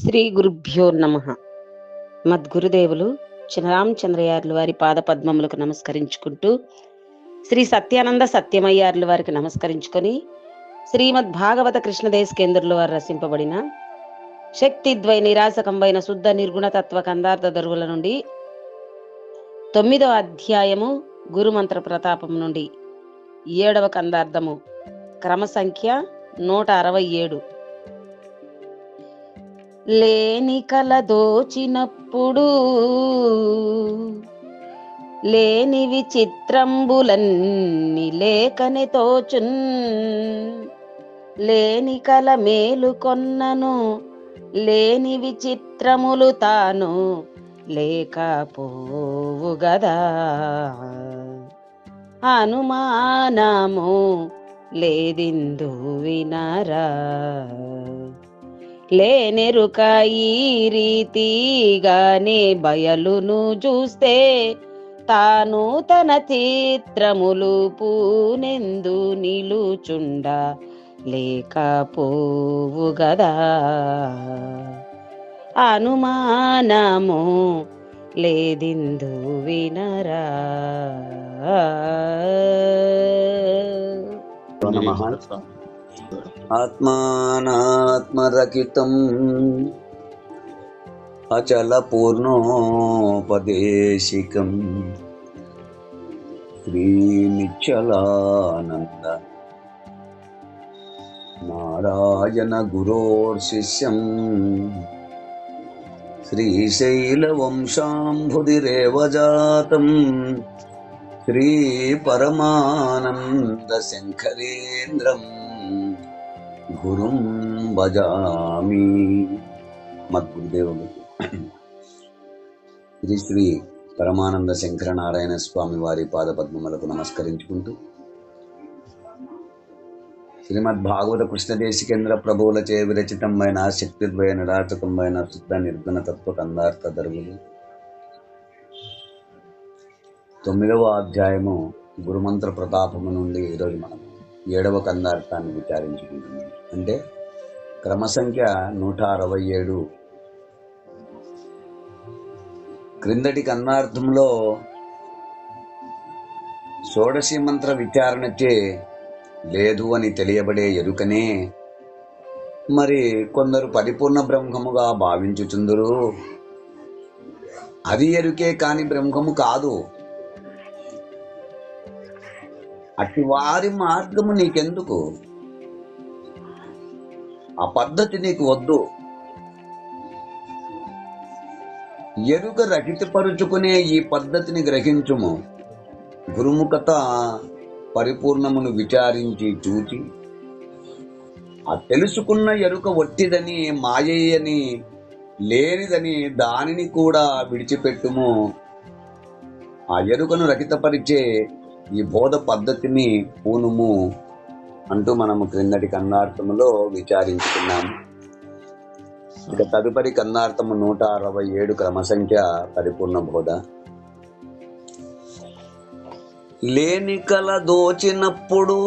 శ్రీ గురుభ్యో నమః. మద్గురుదేవులు చినరామచంద్రయార్ల వారి పాద పద్మములకు నమస్కరించుకుంటూ, శ్రీ సత్యానంద సత్యమయ్యార్ల వారికి నమస్కరించుకొని, శ్రీమద్ భాగవత కృష్ణదేశకేంద్రుల వారు రచింపబడిన శక్తిద్వై నిరాశకంబైన శుద్ధ నిర్గుణ తత్వ కందార్థ దరువుల నుండి 9వ అధ్యాయము గురుమంత్ర ప్రతాపం నుండి 7వ కందార్థము క్రమ సంఖ్య 167. లేని కల దోచినప్పుడు లేని విచిత్రంబులన్ని లేకనే తోచున్, లేని కల మేలు కొన్నను లేని విచిత్రములు తాను లేకపోవు గదా. అనుమానము లేదిందు వినరా, లేనెరుక ఈ రీతిగానే బయలును చూస్తే తాను తన చిత్రములు పూనెందు నిలుచుండ లేకపోవు గదా. అనుమానము లేదిందు వినరా. ఆత్మానాత్మరకితం అచల పూర్ణోపదేశికం శ్రీ నిశ్చలానంద నారాయణ గురోర్శిష్యం శ్రీశైల వంశాంభుదిరేవ జాతం శ్రీ పరమానంద శంకరేంద్రం గురుం భజామి. మద్గురుదేవులు శ్రీ శ్రీ పరమానంద శంకర నారాయణ స్వామి వారి పాదపద్మములకు నమస్కరించుకుంటూ, శ్రీమద్ భాగవత కృష్ణదేశికేంద్ర ప్రభువులచే విరచితమైన శక్తిద్వయ నిరాచకమైన శుద్ధ నిర్గుణ తత్వ కందార్థ దరువులు 9వ అధ్యాయము గురుమంత్ర ప్రతాపము నుండి ఈరోజు మనం 7వ కందార్థాన్ని విచారించుకుంటున్నాం. అంటే క్రమ సంఖ్య 167. క్రిందటి కందార్థంలో షోడశి మంత్ర విచారణచే లేదు అని తెలియబడే ఎరుకనే మరి కొందరు పరిపూర్ణ బ్రహ్మముగా భావించుచుందురు. అది ఎరుకే కాని బ్రహ్మము కాదు. అట్టి వారి మార్గము నీకెందుకు? ఆ పద్ధతి నీకు వద్దు. ఎరుక రహితపరుచుకునే ఈ పద్ధతిని గ్రహించుము. గురుముఖత పరిపూర్ణమును విచారించి చూచి ఆ తెలుసుకున్న ఎరుక ఒట్టిదని మాయని లేనిదని దానిని కూడా విడిచిపెట్టుము. ఆ ఎరుకను రహితపరిచే ఈ బోధ పద్ధతిని పూనుము అంటూ మనము క్రిందటి కందార్థములో విచారించుకున్నాము. ఇక తదుపరి కందార్థము 167 క్రమ సంఖ్య పరిపూర్ణ బోధ. లేని కల దోచినప్పుడు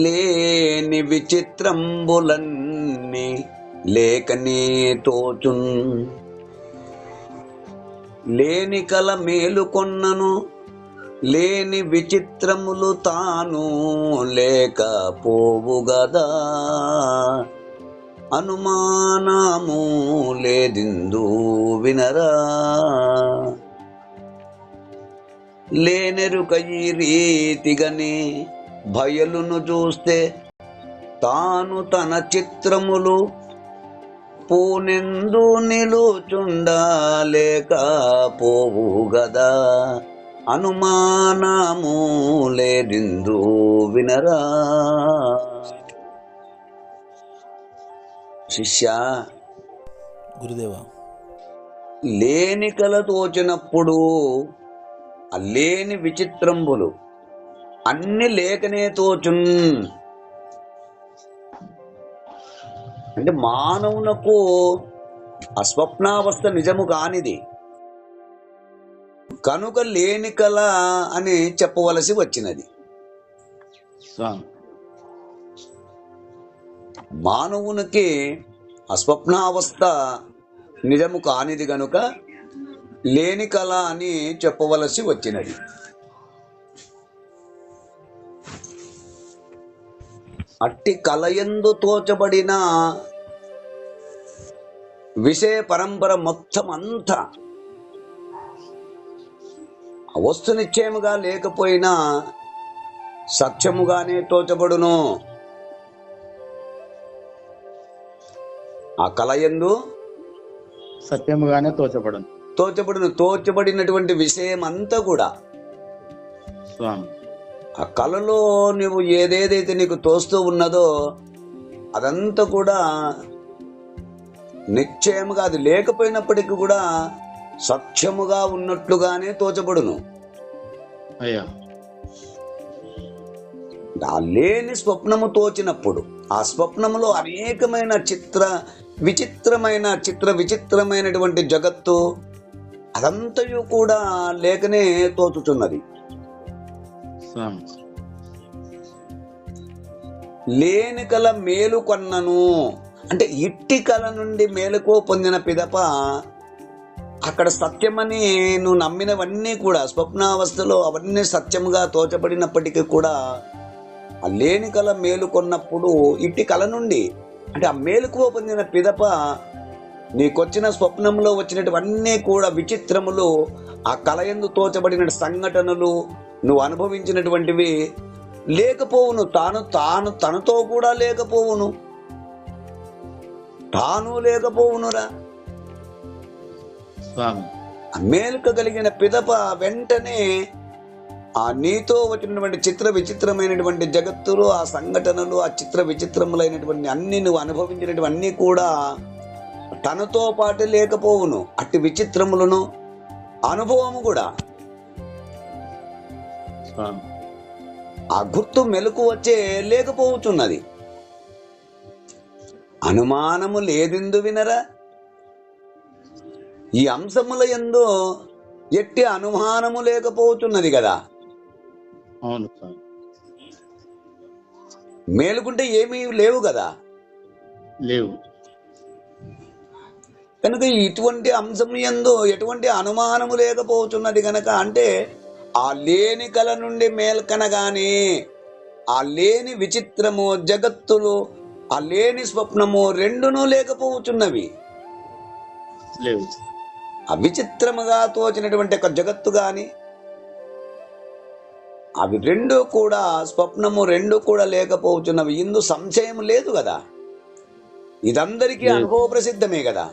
లేని విచిత్రంబులన్నీ లేకనే తోచున్, లేని కల మేలు కొన్నను లేని విచిత్రములు తాను లేకపోవు గదా. అనుమానము లేదిందు వినరా, లేనెరుక ఈ రీతిగానే బయలును చూస్తే తాను తన చిత్రములు పూనెందు నిలుచుండలేకపోవు గదా. అనుమానము లేదిందు వినరా. శిష్య, గురుదేవ, లేని కల తోచినప్పుడు ఆ లేని విచిత్రంబులు అన్ని లేకనే తోచున్. అంటే మానవునకు అస్వప్నావస్థ నిజము కానిది కనుక లేని కల అని చెప్పవలసి వచ్చినది. మానవునికి ఆ స్వప్నావస్థ నిజము కానిది గనుక లేని కళ అని చెప్పవలసి వచ్చినది. అట్టి కలయందు తోచబడిన విషయ పరంపర మొత్తం అంతా వస్తు నిశ్చయముగా లేకపోయినా సత్యముగానే తోచబడును. ఆ కలయందు సత్యముగానే తోచబడినటువంటి విషయం అంతా కూడా స్వామి ఆ కళలో నువ్వు ఏదేదైతే నీకు తోస్తూ ఉన్నదో అదంతా కూడా నిశ్చయముగా, అది లేకపోయినప్పటికీ కూడా సత్యముగా ఉన్నట్లుగానే తోచబడును. అయ్యా ఆ లేని స్వప్నము తోచినప్పుడు ఆ స్వప్నములో అనేకమైన విచిత్రమైనటువంటి జగత్తు అదంతయు కూడా లేకనే తోచుచున్నది. స్వామి లేని కల మేలు కొన్నను అంటే ఇట్టి కళ నుండి మేలుకో పొందిన పిదప అక్కడ సత్యమని నువ్వు నమ్మినవన్నీ కూడా స్వప్నావస్థలో అవన్నీ సత్యముగా తోచబడినప్పటికీ కూడా ఆ లేని కళ మేలుకొన్నప్పుడు ఇట్టి కళ నుండి అంటే ఆ మేలుకో పొందిన పిదప నీకొచ్చిన స్వప్నంలో వచ్చినటువన్నీ కూడా విచిత్రములు, ఆ కళయందు తోచబడిన సంఘటనలు, నువ్వు అనుభవించినటువంటివి లేకపోవును. తనతో కూడా లేకపోవును, తాను లేకపోవునురా. ఆ మేలుక కలిగిన పిదప వెంటనే ఆ నీతో వచ్చినటువంటి విచిత్రమైనటువంటి జగత్తులు, ఆ సంఘటనలు, ఆ విచిత్రములైనటువంటి అన్ని నువ్వు అనుభవించినటువంటి కూడా తనతో పాటు లేకపోవును. అట్టి విచిత్రములను అనుభవము కూడా ఆ గుర్తు మెలకు వచ్చే లేకపోతున్నది. అనుమానము లేదిందు వినరా. ఈ అంశముల యందు ఎట్టి అనుమానము లేకపోతున్నది కదా. అవును, మేలుకుంటే ఏమీ లేవు కదా, లేవు. కనుక ఇటువంటి అంశం యందు ఎటువంటి అనుమానము లేకపోతున్నది కనుక అంటే ఆ లేని కల నుండి మేల్కనగానే ఆ లేని విచిత్రము జగత్తులు, ఆ లేని స్వప్నము రెండునూ లేకపోతున్నవి. లేవు. ఆ విచిత్రముగా తోచినటువంటి ఒక జగత్తు గాని అవి రెండు కూడా స్వప్నము రెండు కూడా లేకపోతున్నవి. ఇందు సంశయం లేదు కదా, ఇదందరికీ అనుభవ ప్రసిద్ధమే కదా.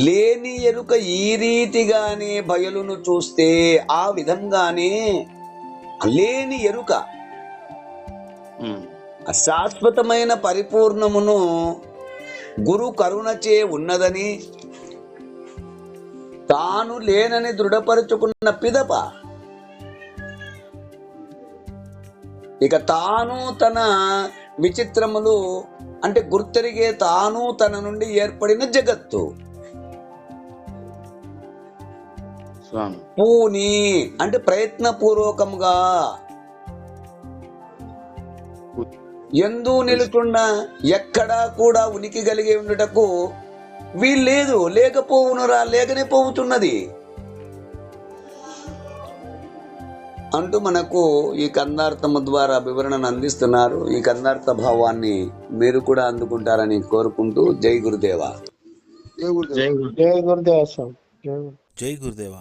లేని ఎరుక ఈ రీతిగానే బయలును చూస్తే ఆ విధంగానే లేని ఎరుక శాశ్వతమైన పరిపూర్ణమును గురు కరుణచే ఉన్నదని తాను లేనని దృఢపరుచుకున్న పిదప ఇక తాను తన విచిత్రములు అంటే గుర్తెరిగే తాను తన నుండి ఏర్పడిన జగత్తు, పూని అంటే ప్రయత్నపూర్వకంగా ఎందు నిలుచుండా ఎక్కడా కూడా ఉనికి కలిగి ఉండుటకు వీల్లేదు. లేకపోవునురా, లేకనే పోవుతున్నది అంటూ మనకు ఈ కందార్థము ద్వారా వివరణను అందిస్తున్నారు. ఈ కందార్థ భావాన్ని మీరు కూడా అందుకుంటారని కోరుకుంటూ జై గురుదేవ. జై గురుదేవ. జై గురుదేవ.